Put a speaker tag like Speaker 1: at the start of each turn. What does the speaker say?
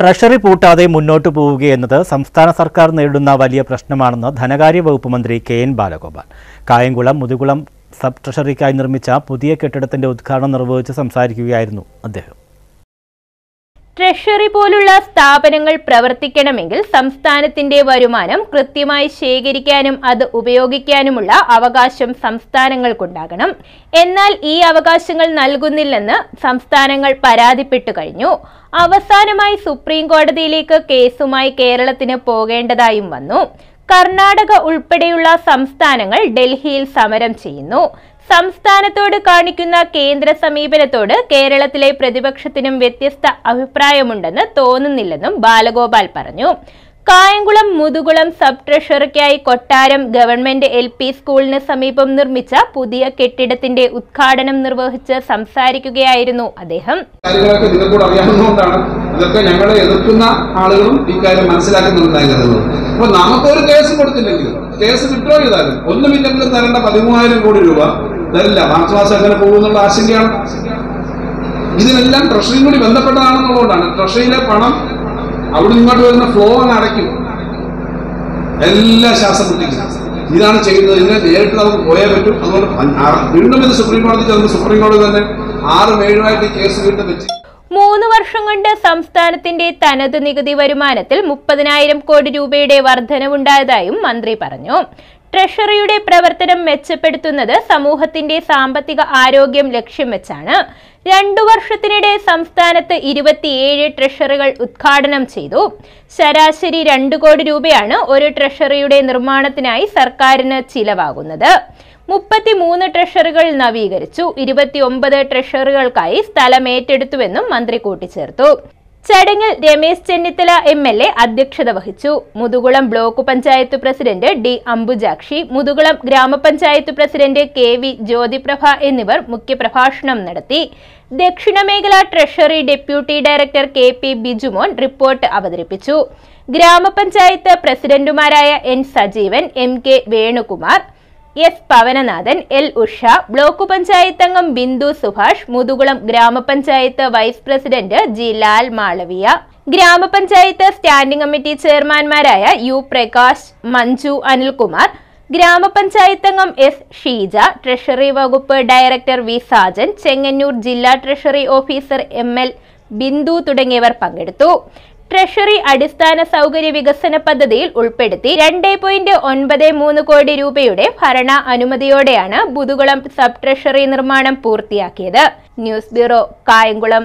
Speaker 1: Treasury പൂട്ടാതെ മുന്നോട്ടു പോവുകയെന്നത് സംസ്ഥാന സർക്കാർ നേരിടുന്ന വലിയ പ്രശ്നമാണെന്ന് ധനകാര്യ വകുപ്പ് മന്ത്രി കെ.എൻ. ബാലഗോപാൽ കായംകുളം മുതുകുളം സബ് ട്രഷറിക്കായി നിർമ്മിച്ച പുതിയ കെട്ടിടത്തിന്റെ ഉദ്ഘാടനം നിർവഹിച്ച് സംസാരിക്കുകയായിരുന്നു അദ്ദേഹം.
Speaker 2: ട്രഷറി പോലുള്ള സ്ഥാപനങ്ങൾ പ്രവർത്തിക്കണമെങ്കിൽ സംസ്ഥാനത്തിന്റെ വരുമാനം കൃത്യമായി ശേഖരിക്കാനും അത് ഉപയോഗിക്കാനുമുള്ള അവകാശം സംസ്ഥാനങ്ങൾക്കുണ്ടാകണം. എന്നാൽ ഈ അവകാശങ്ങൾ നൽകുന്നില്ലെന്ന് സംസ്ഥാനങ്ങൾ പരാതിപ്പെട്ടു കഴിഞ്ഞു. അവസാനമായി സുപ്രീം കോടതിയിലേക്ക് കേസുമായി കേരളത്തിന് പോകേണ്ടതായും വന്നു. കർണാടക ഉൾപ്പെടെയുള്ള സംസ്ഥാനങ്ങൾ ഡൽഹിയിൽ സമരം ചെയ്യുന്നു. സംസ്ഥാനത്തോട് കാണിക്കുന്ന കേന്ദ്ര സമീപനത്തോട് കേരളത്തിലെ പ്രതിപക്ഷത്തിനും വ്യത്യസ്ത അഭിപ്രായമുണ്ടെന്ന് തോന്നുന്നില്ലെന്നും ബാലഗോപാൽ പറഞ്ഞു. കായംകുളം മുതുകുളം സബ് ട്രഷറിക്കായി കൊട്ടാരം ഗവൺമെന്റ് LP സ്കൂളിന് സമീപം നിർമ്മിച്ച പുതിയ കെട്ടിടത്തിന്റെ ഉദ്ഘാടനം നിർവഹിച്ച് സംസാരിക്കുകയായിരുന്നു അദ്ദേഹം.
Speaker 3: ഇതൊക്കെ ഞങ്ങളെ എതിർക്കുന്ന ആളുകളും ഇക്കാര്യം മനസ്സിലാക്കുന്നുണ്ടായിരുന്നു. അപ്പൊ നമുക്കൊരു കേസ് കൊടുത്തില്ലെങ്കിലും കേസ് വിഡ്രോ ചെയ്താലും ഒന്നുമില്ലെങ്കിലും തരേണ്ട 13,000 കോടി രൂപ തരില്ല. മാർച്ച് മാസം എങ്ങനെ പോകുന്നുള്ള ആശങ്കയാണ്. ഇതിനെല്ലാം ട്രഷറിയും കൂടി ബന്ധപ്പെട്ടതാണെന്നുള്ളതുകൊണ്ടാണ്. ട്രഷറിയിലെ പണം അവിടെ ഇങ്ങോട്ട് വരുന്ന ഫ്ലോ അങ്ങ് അടയ്ക്കും. എല്ലാ ശ്വാസം മുട്ടിക്കും. ഇതാണ് ചെയ്യുന്നത്. ഇതിനെ നേരിട്ട് നമുക്ക് പോയേ പറ്റും. അതുകൊണ്ട് വീണ്ടും ഇത് സുപ്രീം കോടതി ചെന്ന് സുപ്രീം കോടതി തന്നെ 6-7 കേസ് വീണ്ടും വെച്ച്
Speaker 2: 3 വർഷം കൊണ്ട് സംസ്ഥാനത്തിന്റെ തനത് നികുതി വരുമാനത്തിൽ 30,000 കോടി രൂപയുടെ വർധനവുണ്ടായതായും മന്ത്രി പറഞ്ഞു. ട്രഷറിയുടെ പ്രവർത്തനം മെച്ചപ്പെടുത്തുന്നത് സമൂഹത്തിന്റെ സാമ്പത്തിക ആരോഗ്യം ലക്ഷ്യം വെച്ചാണ്. 2 വർഷത്തിനിടെ സംസ്ഥാനത്ത് 27 ട്രഷറികൾ ഉദ്ഘാടനം ചെയ്തു. ശരാശരി 2 കോടി രൂപയാണ് ഒരു ട്രഷറിയുടെ നിർമ്മാണത്തിനായി സർക്കാരിന് ചിലവാകുന്നത്. 33 ട്രഷറികൾ നവീകരിച്ചു. 29 ട്രഷറികൾക്കായി സ്ഥലം ഏറ്റെടുത്തുവെന്നും മന്ത്രി കൂട്ടിച്ചേർത്തു. ചടങ്ങിൽ രമേശ് ചെന്നിത്തല MLA അധ്യക്ഷത വഹിച്ചു. Muthukulam block panchayat president D. Ambujakshi, Muthukulam gram panchayat president KV. Jyothiprabha എന്നിവർ മുഖ്യപ്രഭാഷണം നടത്തി. ദക്ഷിണമേഖല treasury deputy director KP. Bijumon report അവതരിപ്പിച്ചു. ഗ്രാമപഞ്ചായത്ത് പ്രസിഡന്റുമാരായ N. Sajeevan, MK. Venukumar, S. Pavananathan, L. Usha, block panchayat അംഗം Bindu Subhash, Muthukulam gram panchayat vice president G. Lal Malaviya, gram panchayat standing committee ചെയർമാൻമാരായ U. പ്രകാശ്, മഞ്ജു അനിൽകുമാർ, ഗ്രാമപഞ്ചായത്ത് അംഗം S. ഷീജ, ട്രഷറി വകുപ്പ് ഡയറക്ടർ V. സാജൻ, ചെങ്ങന്നൂർ ജില്ലാ ട്രഷറി ഓഫീസർ ML. ബിന്ദു തുടങ്ങിയവർ പങ്കെടുത്തു. ട്രഷറി അടിസ്ഥാന സൗകര്യ വികസന പദ്ധതിയിൽ ഉൾപ്പെടുത്തി 2.93 കോടി രൂപയുടെ ഭരണ അനുമതിയോടെയാണ് മുതുകുളം സബ് ട്രഷറി നിർമ്മാണം പൂർത്തിയാക്കിയത്. News bureau, Kayamkulam.